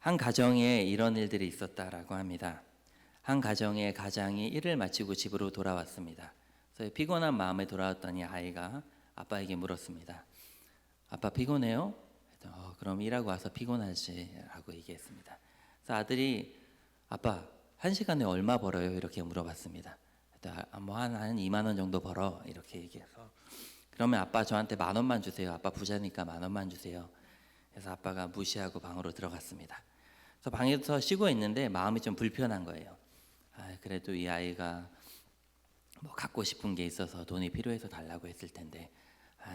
한 가정에 이런 일들이 있었다라고 합니다. 한 가정의 가장이 일을 마치고 집으로 돌아왔습니다. 그래서 피곤한 마음에 돌아왔더니 아이가 아빠에게 물었습니다. 아빠 피곤해요? 그럼 일하고 와서 피곤하지 라고 얘기했습니다. 그래서 아들이 아빠 1시간에 얼마 벌어요? 이렇게 물어봤습니다. 한 2만 원 정도 벌어 이렇게 얘기해서 그러면 아빠 저한테 10,000원만 주세요. 아빠 부자니까 10,000원만 주세요. 그래서 아빠가 무시하고 방으로 들어갔습니다. 그래서 방에서 쉬고 있는데 마음이 좀 불편한 거예요. 그래도 이 아이가 뭐 갖고 싶은 게 있어서 돈이 필요해서 달라고 했을 텐데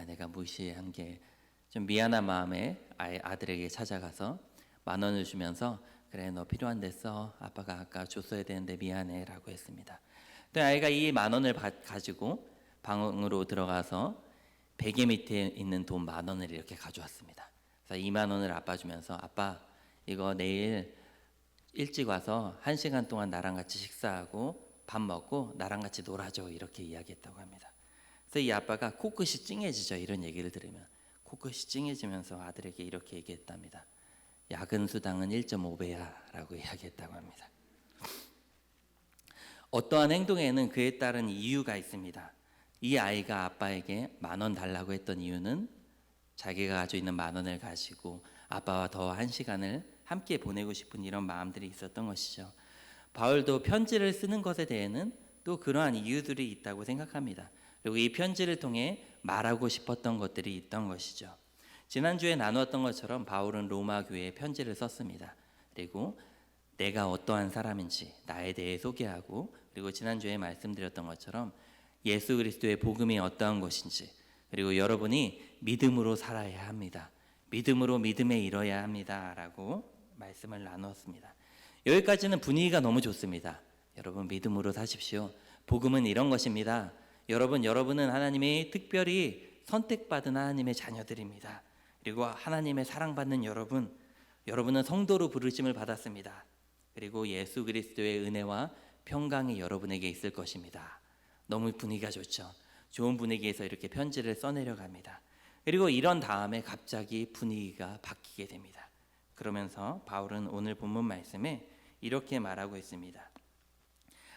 내가 무시한 게 좀 미안한 마음에 아들에게 찾아가서 10,000원을 주면서 그래 너 필요한 데 써. 아빠가 아까 줬어야 되는데 미안해 라고 했습니다. 또 아이가 이 10,000원을 가지고 방으로 들어가서 베개 밑에 있는 돈 10,000원을 이렇게 가져왔습니다. 그래서 20,000원을 아빠 주면서 아빠 이거 내일 일찍 와서 1시간 동안 나랑 같이 식사하고 밥 먹고 나랑 같이 놀아줘 이렇게 이야기했다고 합니다. 그래서 이 아빠가 코끝이 찡해지죠. 이런 얘기를 들으면 코끝이 찡해지면서 아들에게 이렇게 얘기했답니다. 야근 수당은 1.5배야 라고 이야기했다고 합니다. 어떠한 행동에는 그에 따른 이유가 있습니다. 이 아이가 아빠에게 10,000원 달라고 했던 이유는 자기가 가지고 있는 10,000원을 가지고 아빠와 더 1시간을 함께 보내고 싶은 이런 마음들이 있었던 것이죠. 바울도 편지를 쓰는 것에 대해는 또 그러한 이유들이 있다고 생각합니다. 그리고 이 편지를 통해 말하고 싶었던 것들이 있던 것이죠. 지난주에 나누었던 것처럼 바울은 로마 교회에 편지를 썼습니다. 그리고 내가 어떠한 사람인지 나에 대해 소개하고 그리고 지난주에 말씀드렸던 것처럼 예수 그리스도의 복음이 어떠한 것인지 그리고 여러분이 믿음으로 살아야 합니다. 믿음으로 믿음에 이뤄야 합니다 라고 말씀을 나누었습니다. 여기까지는 분위기가 너무 좋습니다. 여러분 믿음으로 사십시오. 복음은 이런 것입니다. 여러분은 하나님이 특별히 선택받은 하나님의 자녀들입니다. 그리고 하나님의 사랑받는 여러분은 성도로 부르심을 받았습니다. 그리고 예수 그리스도의 은혜와 평강이 여러분에게 있을 것입니다. 너무 분위기가 좋죠. 좋은 분위기에서 이렇게 편지를 써내려갑니다. 그리고 이런 다음에 갑자기 분위기가 바뀌게 됩니다. 그러면서 바울은 오늘 본문 말씀에 이렇게 말하고 있습니다.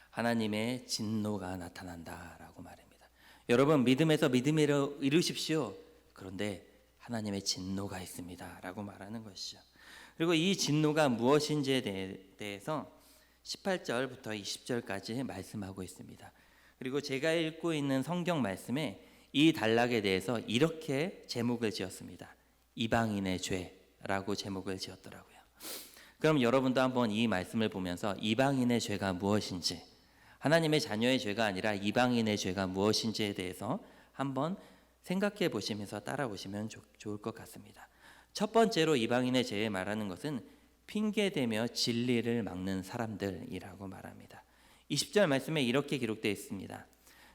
하나님의 진노가 나타난다라고 말합니다. 여러분 믿음에서 믿음을 이루십시오. 그런데 하나님의 진노가 있습니다 라고 말하는 것이죠. 그리고 이 진노가 무엇인지에 대해서 18절부터 20절까지 말씀하고 있습니다. 그리고 제가 읽고 있는 성경 말씀에 이 단락에 대해서 이렇게 제목을 지었습니다. 이방인의 죄라고 제목을 지었더라고요. 그럼 여러분도 한번 이 말씀을 보면서 이방인의 죄가 무엇인지, 하나님의 자녀의 죄가 아니라 이방인의 죄가 무엇인지에 대해서 한번 생각해 보시면서 따라오시면 좋을 것 같습니다. 첫 번째로 이방인의 죄에 말하는 것은 핑계대며 진리를 막는 사람들이라고 말합니다. 20절 말씀에 이렇게 기록되어 있습니다.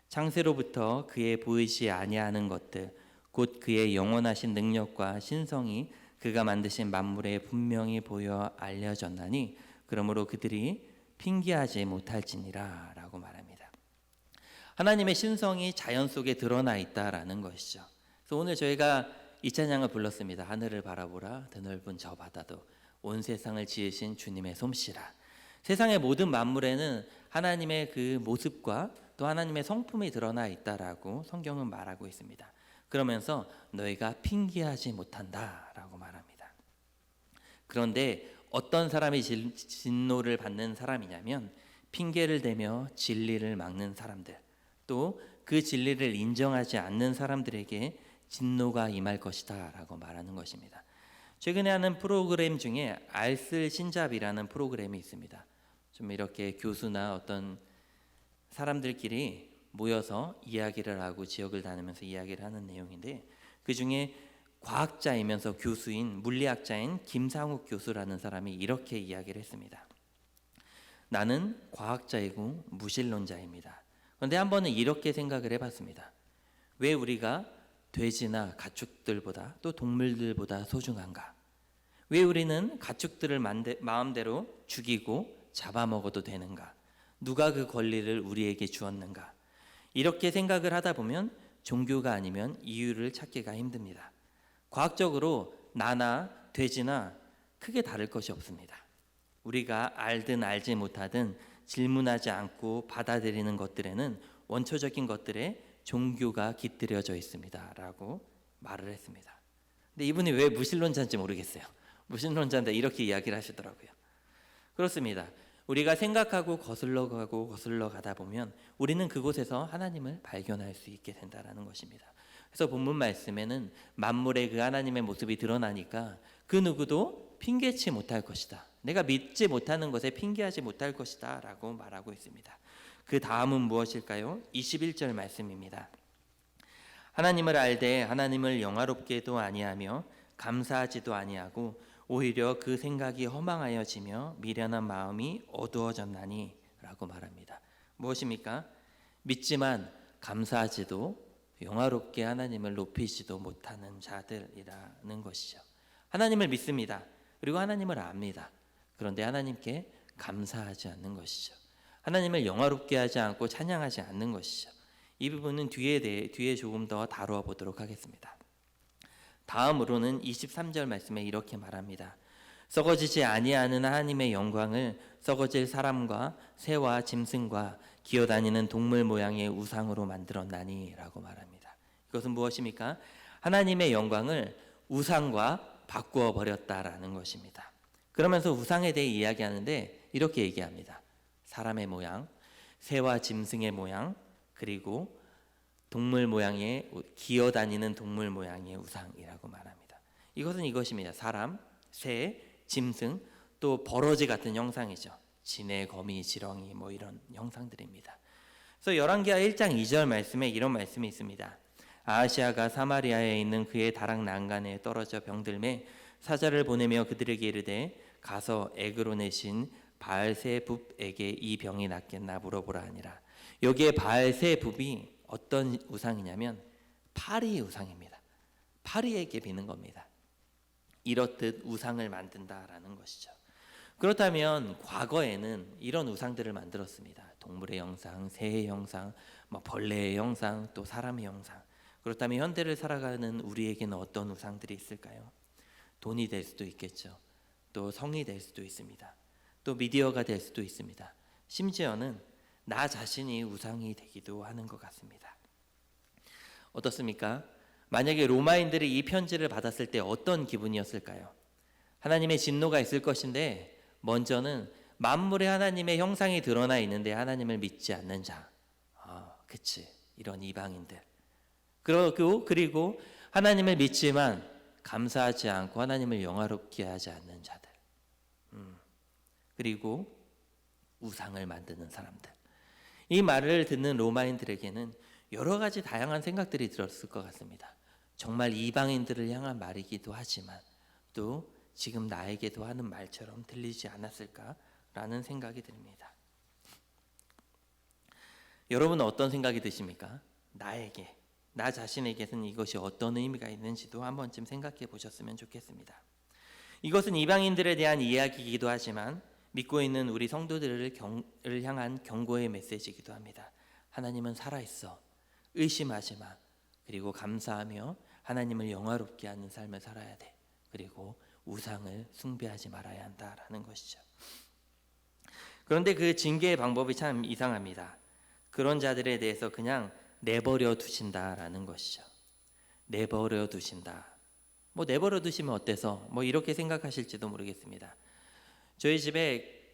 창세로부터 그의 보이지 아니하는 것들 곧 그의 영원하신 능력과 신성이 그가 만드신 만물에 분명히 보여 알려졌나니 그러므로 그들이 핑계하지 못할지니라 라고 말합니다. 하나님의 신성이 자연 속에 드러나 있다라는 것이죠. 그래서 오늘 저희가 이 찬양을 불렀습니다. 하늘을 바라보라 드넓은 저 바다도 온 세상을 지으신 주님의 솜씨라. 세상의 모든 만물에는 하나님의 그 모습과 또 하나님의 성품이 드러나 있다라고 성경은 말하고 있습니다. 그러면서 너희가 핑계하지 못한다라고 말합니다. 그런데 어떤 사람이 진노를 받는 사람이냐면 핑계를 대며 진리를 막는 사람들, 또 그 진리를 인정하지 않는 사람들에게 진노가 임할 것이다 라고 말하는 것입니다. 최근에 하는 프로그램 중에 알쓸 신잡이라는 프로그램이 있습니다. 좀 이렇게 교수나 어떤 사람들끼리 모여서 이야기를 하고 지역을 다니면서 이야기를 하는 내용인데, 그 중에 과학자이면서 교수인 물리학자인 김상욱 교수라는 사람이 이렇게 이야기를 했습니다. 나는 과학자이고 무신론자입니다. 그런데 한 번은 이렇게 생각을 해봤습니다. 왜 우리가 돼지나 가축들보다 또 동물들보다 소중한가? 왜 우리는 가축들을 마음대로 죽이고 잡아먹어도 되는가? 누가 그 권리를 우리에게 주었는가? 이렇게 생각을 하다 보면 종교가 아니면 이유를 찾기가 힘듭니다. 과학적으로 나나 돼지나 크게 다를 것이 없습니다. 우리가 알든 알지 못하든 질문하지 않고 받아들이는 것들에는 원초적인 것들의 종교가 깃들여져 있습니다라고 말을 했습니다. 근데 이분이 왜 무신론자인지 모르겠어요. 무신론자인데 이렇게 이야기를 하시더라고요. 그렇습니다. 우리가 생각하고 거슬러 가고 거슬러 가다 보면 우리는 그곳에서 하나님을 발견할 수 있게 된다라는 것입니다. 그래서 본문 말씀에는 만물의 그 하나님의 모습이 드러나니까 그 누구도 핑계치 못할 것이다. 내가 믿지 못하는 것에 핑계하지 못할 것이다 라고 말하고 있습니다. 그 다음은 무엇일까요? 21절 말씀입니다. 하나님을 알되 하나님을 영화롭게도 아니하며 감사하지도 아니하고 오히려 그 생각이 허망하여지며 미련한 마음이 어두워졌나니 라고 말합니다. 무엇입니까? 믿지만 감사하지도 영화롭게 하나님을 높이지도 못하는 자들이라는 것이죠. 하나님을 믿습니다. 그리고 하나님을 압니다. 그런데 하나님께 감사하지 않는 것이죠. 하나님을 영화롭게 하지 않고 찬양하지 않는 것이죠. 이 부분은 뒤에 조금 더 다루어 보도록 하겠습니다. 다음으로는 23절 말씀에 이렇게 말합니다. 썩어지지 아니하는 하나님의 영광을 썩어질 사람과 새와 짐승과 기어다니는 동물 모양의 우상으로 만들었나니 라고 말합니다. 이것은 무엇입니까? 하나님의 영광을 우상과 바꾸어 버렸다라는 것입니다. 그러면서 우상에 대해 이야기하는데 이렇게 얘기합니다. 사람의 모양, 새와 짐승의 모양, 그리고 동물 모양의 기어다니는 동물 모양의 우상이라고 말합니다. 이것은 이것입니다. 사람, 새, 짐승, 또 버러지 같은 형상이죠. 진해, 거미, 지렁이 뭐 이런 형상들입니다. 그래서 열왕기하 1장 2절 말씀에 이런 말씀이 있습니다. 아하시아가 사마리아에 있는 그의 다락 난간에 떨어져 병들매 사자를 보내며 그들에게 이르되 가서 에그론의 신 바알세붑에게 이 병이 낫겠나 물어보라 하니라. 여기에 바알세붑이 어떤 우상이냐면 파리 우상입니다. 파리에게 비는 겁니다. 이렇듯 우상을 만든다라는 것이죠. 그렇다면 과거에는 이런 우상들을 만들었습니다. 동물의 형상, 새의 형상, 벌레의 형상, 또 사람의 형상. 그렇다면 현대를 살아가는 우리에게는 어떤 우상들이 있을까요? 돈이 될 수도 있겠죠. 또 성이 될 수도 있습니다. 또 미디어가 될 수도 있습니다. 심지어는 나 자신이 우상이 되기도 하는 것 같습니다. 어떻습니까? 만약에 로마인들이 이 편지를 받았을 때 어떤 기분이었을까요? 하나님의 진노가 있을 것인데 먼저는 만물의 하나님의 형상이 드러나 있는데 하나님을 믿지 않는 자. 그치. 이런 이방인들. 그리고 하나님을 믿지만 감사하지 않고 하나님을 영화롭게 하지 않는 자들. 그리고 우상을 만드는 사람들. 이 말을 듣는 로마인들에게는 여러 가지 다양한 생각들이 들었을 것 같습니다. 정말 이방인들을 향한 말이기도 하지만 또 지금 나에게도 하는 말처럼 들리지 않았을까라는 생각이 듭니다. 여러분은 어떤 생각이 드십니까? 나 자신에게는 이것이 어떤 의미가 있는지도 한 번쯤 생각해 보셨으면 좋겠습니다. 이것은 이방인들에 대한 이야기이기도 하지만 믿고 있는 우리 성도들을 향한 경고의 메시지이기도 합니다. 하나님은 살아있어. 의심하지 마. 그리고 감사하며 하나님을 영화롭게 하는 삶을 살아야 돼. 그리고 우상을 숭배하지 말아야 한다라는 것이죠. 그런데 그 징계의 방법이 참 이상합니다. 그런 자들에 대해서 그냥 내버려 두신다라는 것이죠. 내버려 두신다. 내버려 두시면 어때서? 이렇게 생각하실지도 모르겠습니다. 저희 집에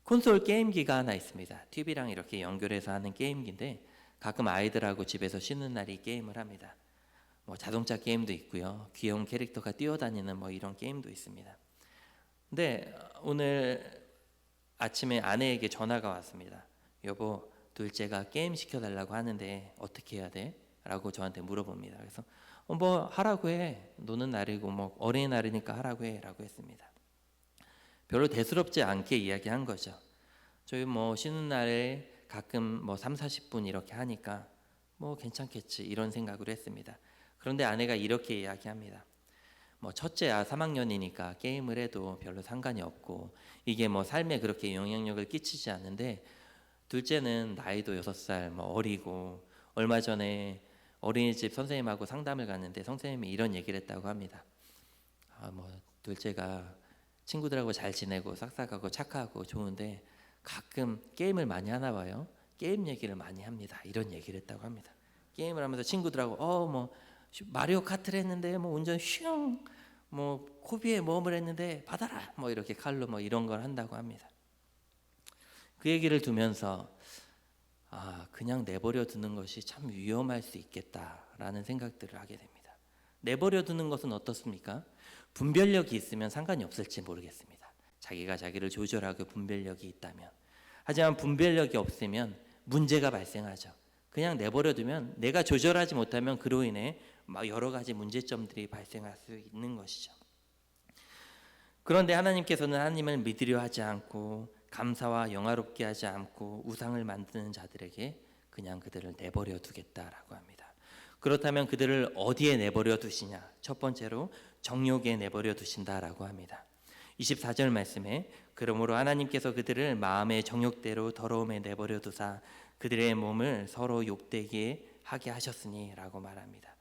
콘솔 게임기가 하나 있습니다. TV랑 이렇게 연결해서 하는 게임기인데 가끔 아이들하고 집에서 쉬는 날이 게임을 합니다. 자동차 게임도 있고요. 귀여운 캐릭터가 뛰어다니는 이런 게임도 있습니다. 근데 오늘 아침에 아내에게 전화가 왔습니다. 여보, 둘째가 게임 시켜달라고 하는데 어떻게 해야 돼? 라고 저한테 물어봅니다. 그래서 하라고 해. 노는 날이고 어린이날이니까 하라고 해. 라고 했습니다. 별로 대수롭지 않게 이야기한 거죠. 저희 쉬는 날에 가끔 3, 40분 이렇게 하니까 괜찮겠지 이런 생각을 했습니다. 그런데 아내가 이렇게 이야기합니다. 첫째야 3학년이니까 게임을 해도 별로 상관이 없고 이게 삶에 그렇게 영향력을 끼치지 않는데 둘째는 나이도 6살 어리고 얼마 전에 어린이집 선생님하고 상담을 갔는데 선생님이 이런 얘기를 했다고 합니다. 둘째가 친구들하고 잘 지내고 싹싹하고 착하고 좋은데 가끔 게임을 많이 하나 봐요. 게임 얘기를 많이 합니다. 이런 얘기를 했다고 합니다. 게임을 하면서 친구들하고 뭐 마리오 카트를 했는데 뭐 운전 슝, 뭐 코비에 모험을 했는데 받아라, 뭐 이렇게 칼로 뭐 이런 걸 한다고 합니다. 그 얘기를 두면서 그냥 내버려 두는 것이 참 위험할 수 있겠다라는 생각들을 하게 됩니다. 내버려 두는 것은 어떻습니까? 분별력이 있으면 상관이 없을지 모르겠습니다. 자기가 자기를 조절하고 분별력이 있다면. 하지만 분별력이 없으면 문제가 발생하죠. 그냥 내버려 두면 내가 조절하지 못하면 그로 인해 여러 가지 문제점들이 발생할 수 있는 것이죠. 그런데 하나님께서는 하나님을 믿으려 하지 않고 감사와 영화롭게 하지 않고 우상을 만드는 자들에게 그냥 그들을 내버려 두겠다라고 합니다. 그렇다면 그들을 어디에 내버려 두시냐? 첫 번째로 정욕에 내버려 두신다라고 합니다. 24절 말씀에 그러므로 하나님께서 그들을 마음의 정욕대로 더러움에 내버려 두사 그들의 몸을 서로 욕되게 하게 하셨으니 라고 말합니다.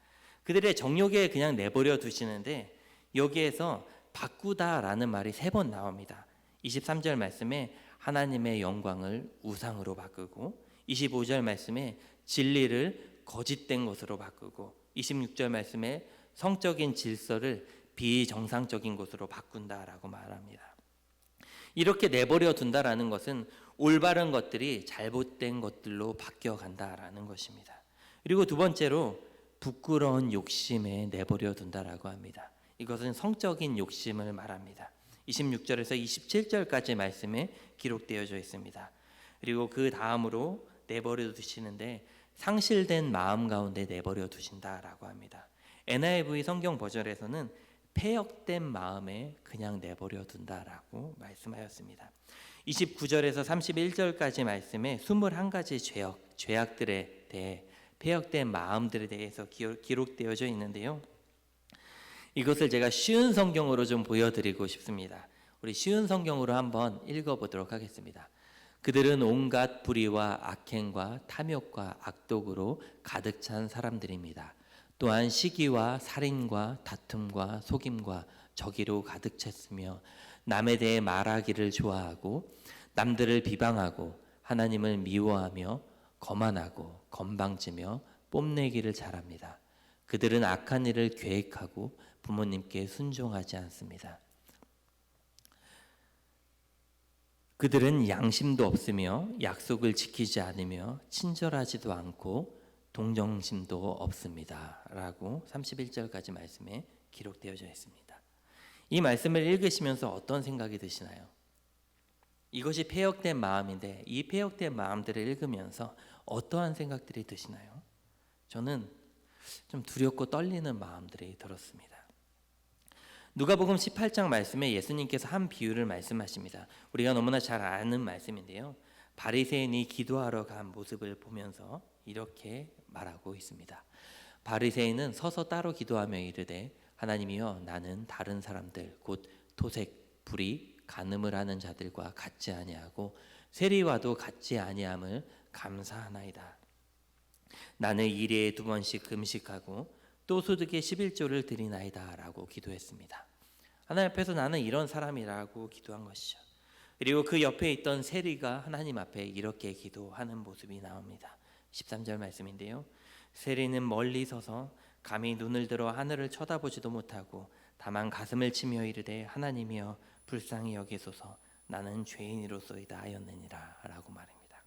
그들의 정욕에 그냥 내버려 두시는데 여기에서 바꾸다라는 말이 3번 나옵니다. 23절 말씀에 하나님의 영광을 우상으로 바꾸고 25절 말씀에 진리를 거짓된 것으로 바꾸고 26절 말씀에 성적인 질서를 비정상적인 것으로 바꾼다라고 말합니다. 이렇게 내버려 둔다라는 것은 올바른 것들이 잘못된 것들로 바뀌어 간다라는 것입니다. 그리고 두 번째로 부끄러운 욕심에 내버려 둔다라고 합니다. 이것은 성적인 욕심을 말합니다. 26절에서 27절까지 말씀에 기록되어져 있습니다. 그리고 그 다음으로 내버려 두시는데 상실된 마음 가운데 내버려 두신다라고 합니다. NIV 성경 버전에서는 폐역된 마음에 그냥 내버려 둔다라고 말씀하였습니다. 29절에서 31절까지 말씀에 21가지 죄악들에 대해 폐역된 마음들에 대해서 기록되어져 있는데요. 이것을 제가 쉬운 성경으로 좀 보여드리고 싶습니다. 우리 쉬운 성경으로 한번 읽어보도록 하겠습니다. 그들은 온갖 불의와 악행과 탐욕과 악독으로 가득 찬 사람들입니다. 또한 시기와 살인과 다툼과 속임과 저기로 가득 찼으며 남에 대해 말하기를 좋아하고 남들을 비방하고 하나님을 미워하며 거만하고 건방지며 뽐내기를 잘합니다. 그들은 악한 일을 계획하고 부모님께 순종하지 않습니다. 그들은 양심도 없으며 약속을 지키지 않으며 친절하지도 않고 동정심도 없습니다. 라고 31절까지 말씀에 기록되어져 있습니다. 이 말씀을 읽으시면서 어떤 생각이 드시나요? 이것이 폐역된 마음인데 이 폐역된 마음들을 읽으면서 어떠한 생각들이 드시나요? 저는 좀 두렵고 떨리는 마음들이 들었습니다. 누가복음 18장 말씀에 예수님께서 한 비유를 말씀하십니다. 우리가 너무나 잘 아는 말씀인데요. 바리새인이 기도하러 간 모습을 보면서 이렇게 말하고 있습니다. 바리새인은 서서 따로 기도하며 이르되 하나님이여 나는 다른 사람들 곧 토색, 불의, 간음을 하는 자들과 같지 아니하고 세리와도 같지 아니함을 감사하나이다. 나는 일에 2번씩 금식하고 또 소득의 11조를 드리나이다 라고 기도했습니다. 하나님 앞에서 나는 이런 사람이라고 기도한 것이죠. 그리고 그 옆에 있던 세리가 하나님 앞에 이렇게 기도하는 모습이 나옵니다. 13절 말씀인데요. 세리는 멀리 서서 감히 눈을 들어 하늘을 쳐다보지도 못하고 다만 가슴을 치며 이르되 하나님이여 불쌍히 여기소서 나는 죄인이로소이다 하였느니라 라고 말합니다.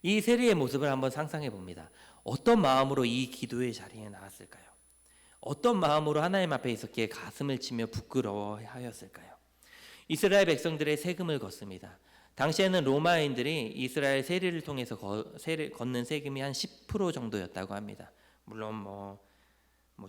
이 세리의 모습을 한번 상상해 봅니다. 어떤 마음으로 이 기도의 자리에 나왔을까요? 어떤 마음으로 하나님 앞에 있었기에 가슴을 치며 부끄러워하였을까요? 이스라엘 백성들의 세금을 걷습니다. 당시에는 로마인들이 이스라엘 세리를 통해서 걷는 세금이 한 10% 정도였다고 합니다. 물론 뭐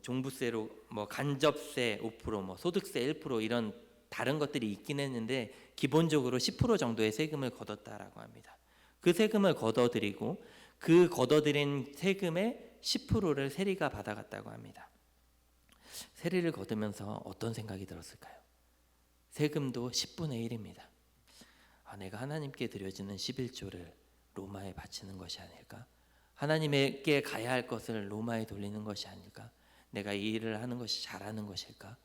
종부세로 간접세 5%, 소득세 1% 이런 다른 것들이 있긴 했는데 기본적으로 10% 정도의 세금을 걷었다라고 합니다. 그 세금을 걷어들이고 그 걷어들인 세금의 10%를 세리가 받아갔다고 합니다. 세리를 걷으면서 어떤 생각이 들었을까요? 세금도 10분의 1입니다. 내가 하나님께 드려지는 11조를 로마에 바치는 것이 아닐까? 하나님께 가야 할 것을 로마에 돌리는 것이 아닐까? 내가 이 일을 하는 것이 잘하는 것일까?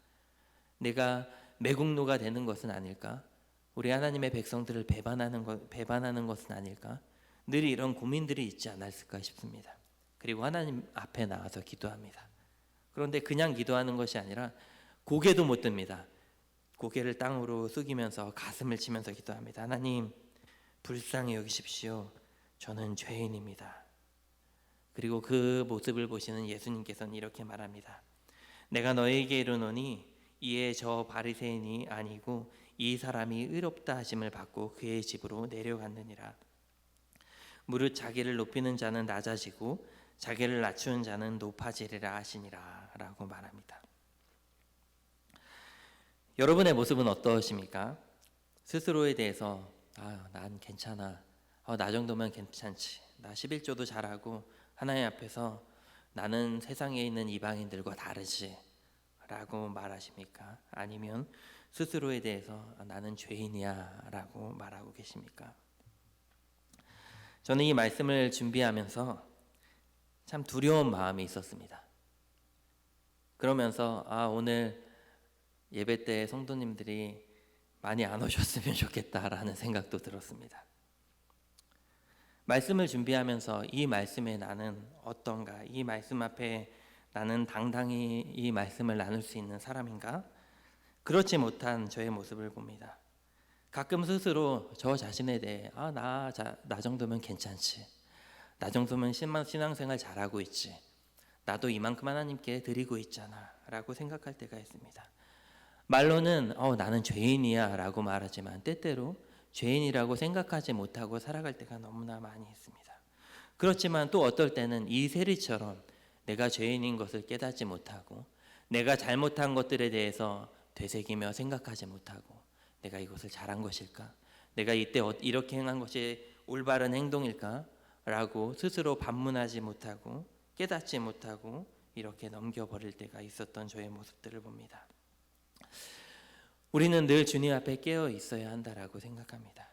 내가 매국노가 되는 것은 아닐까? 우리 하나님의 백성들을 배반하는 것은 아닐까? 늘 이런 고민들이 있지 않았을까 싶습니다. 그리고 하나님 앞에 나와서 기도합니다. 그런데 그냥 기도하는 것이 아니라 고개도 못 듭니다. 고개를 땅으로 숙이면서 가슴을 치면서 기도합니다. 하나님, 불쌍히 여기십시오. 저는 죄인입니다. 그리고 그 모습을 보시는 예수님께서는 이렇게 말합니다. 내가 너에게 이르노니 이에 저 바리새인이 아니고 이 사람이 의롭다 하심을 받고 그의 집으로 내려갔느니라. 무릇 자기를 높이는 자는 낮아지고 자기를 낮추는 자는 높아지리라 하시니라 라고 말합니다. 여러분의 모습은 어떠십니까? 스스로에 대해서 난 괜찮아, 나 정도면 괜찮지, 나 11조도 잘하고 하나님 앞에서 나는 세상에 있는 이방인들과 다르지 라고 말하십니까? 아니면 스스로에 대해서 나는 죄인이야 라고 말하고 계십니까? 저는 이 말씀을 준비하면서 참 두려운 마음이 있었습니다. 그러면서 오늘 예배 때 성도님들이 많이 안 오셨으면 좋겠다라는 생각도 들었습니다. 말씀을 준비하면서 이 말씀에 나는 어떤가? 이 말씀 앞에 나는 당당히 이 말씀을 나눌 수 있는 사람인가? 그렇지 못한 저의 모습을 봅니다. 가끔 스스로 저 자신에 대해 나 정도면 괜찮지, 나 정도면 신앙생활 잘하고 있지, 나도 이만큼 하나님께 드리고 있잖아 라고 생각할 때가 있습니다. 말로는 나는 죄인이야 라고 말하지만 때때로 죄인이라고 생각하지 못하고 살아갈 때가 너무나 많이 있습니다. 그렇지만 또 어떨 때는 이 세리처럼 내가 죄인인 것을 깨닫지 못하고 내가 잘못한 것들에 대해서 되새기며 생각하지 못하고 내가 이것을 잘한 것일까? 내가 이때 이렇게 행한 것이 올바른 행동일까? 라고 스스로 반문하지 못하고 깨닫지 못하고 이렇게 넘겨버릴 때가 있었던 저의 모습들을 봅니다. 우리는 늘 주님 앞에 깨어 있어야 한다라고 생각합니다.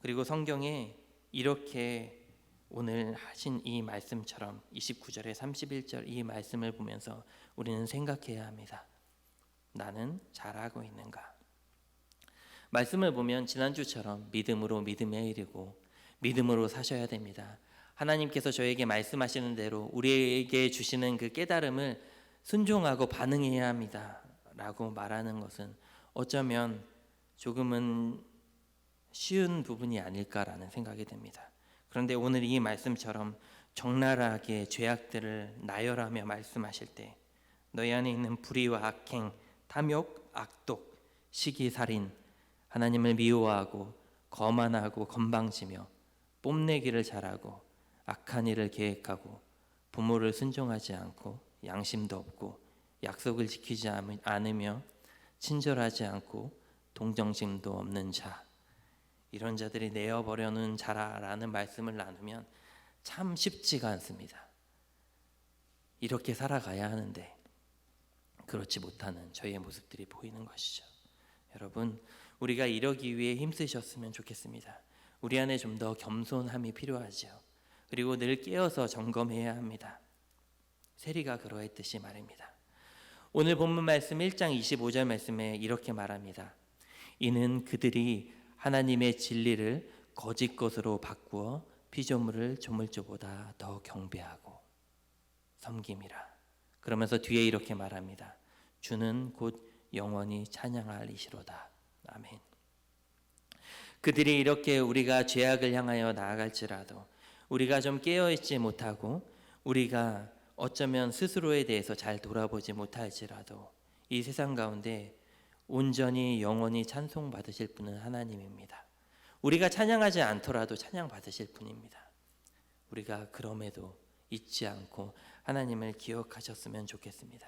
그리고 성경에 이렇게 오늘 하신 이 말씀처럼 29절에 31절 이 말씀을 보면서 우리는 생각해야 합니다. 나는 잘하고 있는가? 말씀을 보면 지난주처럼 믿음으로 믿음에 이르고 믿음으로 사셔야 됩니다. 하나님께서 저에게 말씀하시는 대로 우리에게 주시는 그 깨달음을 순종하고 반응해야 합니다 라고 말하는 것은 어쩌면 조금은 쉬운 부분이 아닐까라는 생각이 듭니다. 그런데 오늘 이 말씀처럼 적나라하게 죄악들을 나열하며 말씀하실 때 너희 안에 있는 불의와 악행, 탐욕, 악독, 시기, 살인, 하나님을 미워하고 거만하고 건방지며 뽐내기를 잘하고 악한 일을 계획하고 부모를 순종하지 않고 양심도 없고 약속을 지키지 않으며 친절하지 않고 동정심도 없는 자, 이런 자들이 내어버려놓은 자라라는 말씀을 나누면 참 쉽지가 않습니다. 이렇게 살아가야 하는데 그렇지 못하는 저희의 모습들이 보이는 것이죠. 여러분, 우리가 이러기 위해 힘쓰셨으면 좋겠습니다. 우리 안에 좀 더 겸손함이 필요하죠. 그리고 늘 깨어서 점검해야 합니다. 세리가 그러했듯이 말입니다. 오늘 본문 말씀 1장 25절 말씀에 이렇게 말합니다. 이는 그들이 하나님의 진리를 거짓 것으로 바꾸어 피조물을 조물주보다 더 경배하고 섬김이라. 그러면서 뒤에 이렇게 말합니다. 주는 곧 영원히 찬양할 이시로다. 아멘. 그들이 이렇게 우리가 죄악을 향하여 나아갈지라도 우리가 좀 깨어있지 못하고 우리가 어쩌면 스스로에 대해서 잘 돌아보지 못할지라도 이 세상 가운데 온전히 영원히 찬송 받으실 분은 하나님입니다. 우리가 찬양하지 않더라도 찬양 받으실 분입니다. 우리가 그럼에도 잊지 않고 하나님을 기억하셨으면 좋겠습니다.